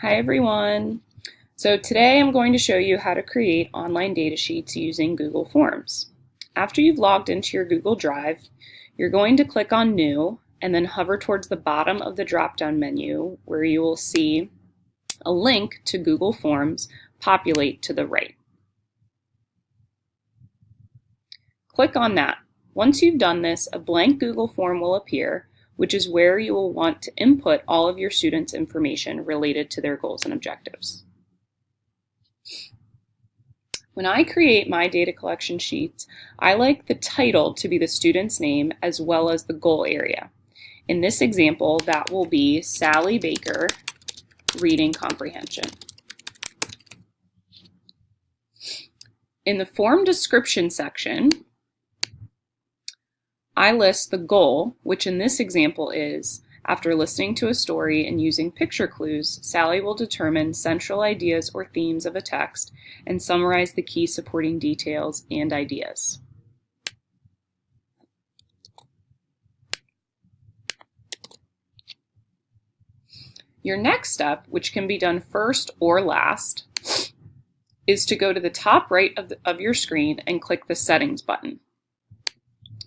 Hi everyone. So today I'm going to show you how to create online data sheets using Google Forms. After you've logged into your Google Drive, you're going to click on New and then hover towards the bottom of the drop-down menu where you will see a link to Google Forms populate to the right. Click on that. Once you've done this, a blank Google form will appear, which is where you will want to input all of your students' information related to their goals and objectives. When I create my data collection sheets, I like the title to be the student's name as well as the goal area. In this example, that will be Sally Baker, Reading Comprehension. In the form description section, I list the goal, which in this example is, after listening to a story and using picture clues, Sally will determine central ideas or themes of a text and summarize the key supporting details and ideas. Your next step, which can be done first or last, is to go to the top right of your screen and click the Settings button.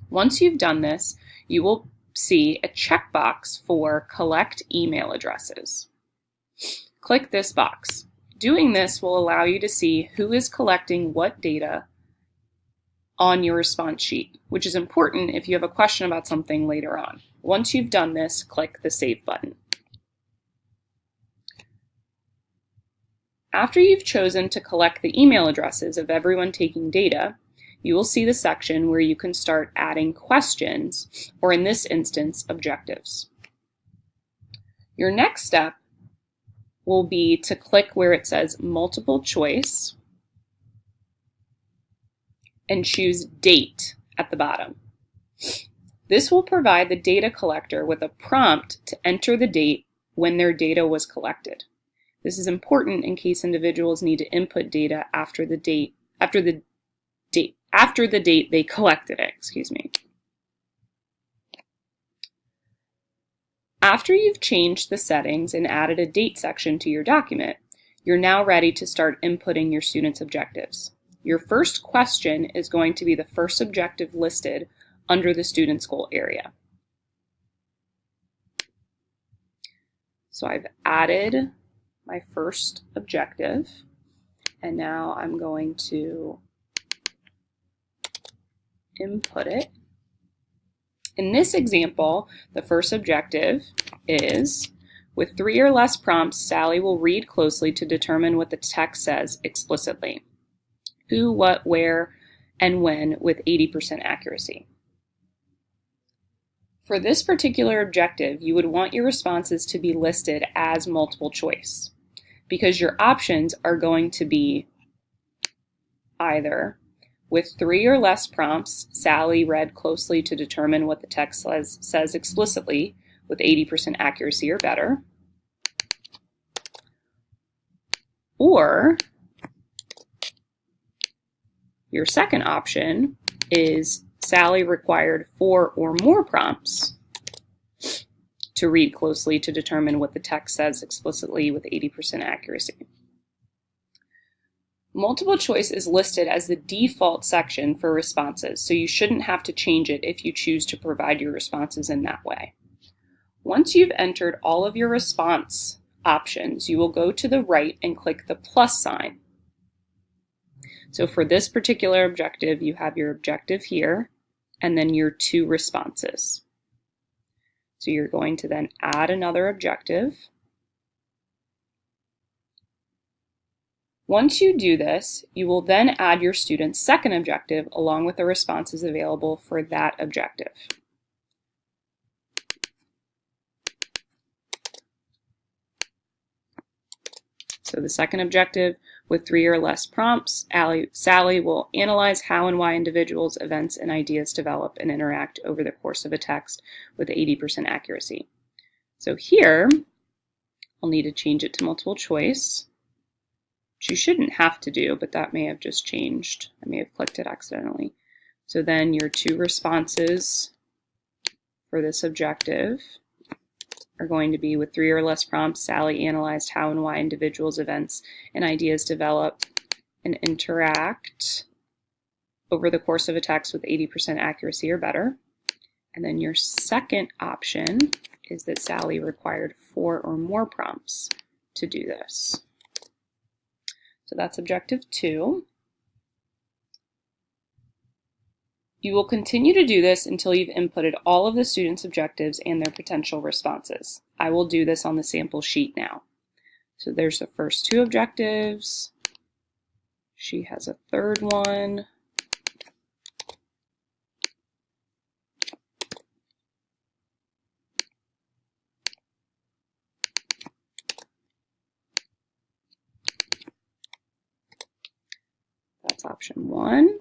Once you've done this, you will see a checkbox for Collect Email Addresses. Click this box. Doing this will allow you to see who is collecting what data on your response sheet, which is important if you have a question about something later on. Once you've done this, click the Save button. After you've chosen to collect the email addresses of everyone taking data, you will see the section where you can start adding questions, or in this instance, objectives. Your next step will be to click where it says multiple choice and choose date at the bottom. This will provide the data collector with a prompt to enter the date when their data was collected. This is important in case individuals need to input data after the date they collected it, After you've changed the settings and added a date section to your document, you're now ready to start inputting your students' objectives. Your first question is going to be the first objective listed under the student's goal area. So I've added my first objective, and now I'm going to input it. In this example, the first objective is, with 3 or less prompts, Sally will read closely to determine what the text says explicitly. Who, what, where, and when with 80% accuracy. For this particular objective, you would want your responses to be listed as multiple choice, because your options are going to be either with 3 or less prompts, Sally read closely to determine what the text says explicitly with 80% accuracy or better. Or your second option is Sally required 4 or more prompts to read closely to determine what the text says explicitly with 80% accuracy. Multiple choice is listed as the default section for responses, so you shouldn't have to change it if you choose to provide your responses in that way. Once you've entered all of your response options, you will go to the right and click the plus sign. So for this particular objective, you have your objective here, and then your 2 responses. So you're going to then add another objective. Once you do this, you will then add your student's second objective along with the responses available for that objective. So the second objective, with 3 or less prompts, Sally will analyze how and why individuals, events, and ideas develop and interact over the course of a text with 80% accuracy. So here, I'll need to change it to multiple choice, which you shouldn't have to do, but that may have just changed. I may have clicked it accidentally. So then your 2 responses for this objective are going to be, with 3 or less prompts, Sally analyzed how and why individuals, events, and ideas develop and interact over the course of a text with 80% accuracy or better. And then your second option is that Sally required 4 or more prompts to do this. So that's objective 2. You will continue to do this until you've inputted all of the students' objectives and their potential responses. I will do this on the sample sheet now. So there's the first 2 objectives. She has a third one. That's option 1.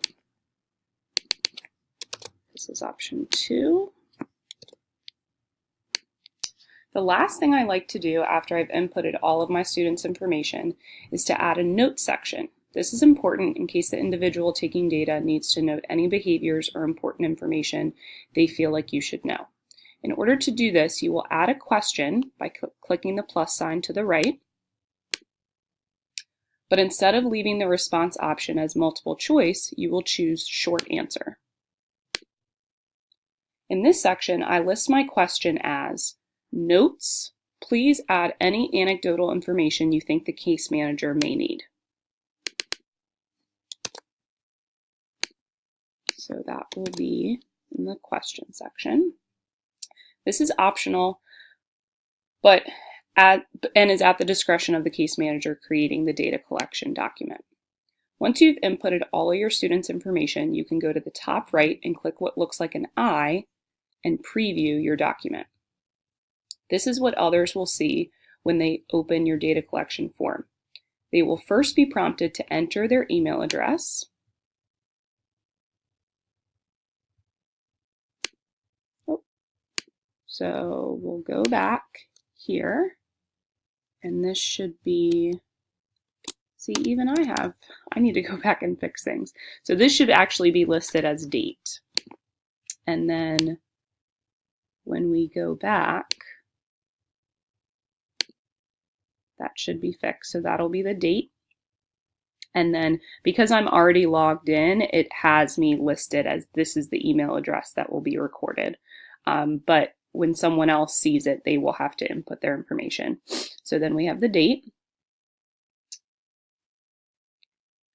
This is option 2. The last thing I like to do after I've inputted all of my students' information is to add a notes section. This is important in case the individual taking data needs to note any behaviors or important information they feel like you should know. In order to do this, you will add a question by clicking the plus sign to the right. But instead of leaving the response option as multiple choice, you will choose short answer. In this section, I list my question as, notes, please add any anecdotal information you think the case manager may need. So that will be in the question section. This is optional, and is at the discretion of the case manager creating the data collection document. Once you've inputted all of your students' information, you can go to the top right and click what looks like an eye and preview your document. This is what others will see when they open your data collection form. They will first be prompted to enter their email address. So we'll go back here, and this should be, see, even I need to go back and fix things. So this should actually be listed as date. And then when we go back, that should be fixed. So that'll be the date. And then because I'm already logged in, it has me listed as this is the email address that will be recorded. But when someone else sees it, they will have to input their information. So then we have the date.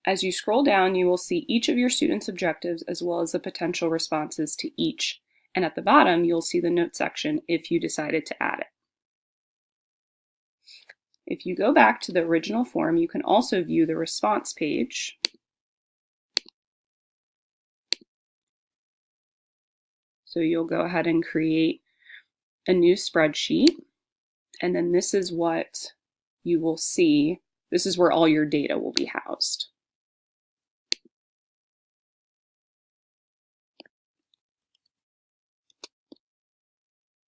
As you scroll down, you will see each of your students' objectives as well as the potential responses to each. And at the bottom, you'll see the note section if you decided to add it. If you go back to the original form, you can also view the response page. So you'll go ahead and create a new spreadsheet, and then this is what you will see. This is where all your data will be housed.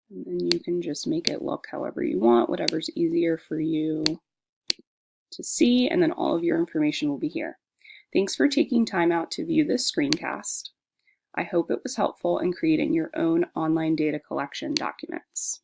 And then you can just make it look however you want, whatever's easier for you to see, and then all of your information will be here. Thanks for taking time out to view this screencast. I hope it was helpful in creating your own online data collection documents.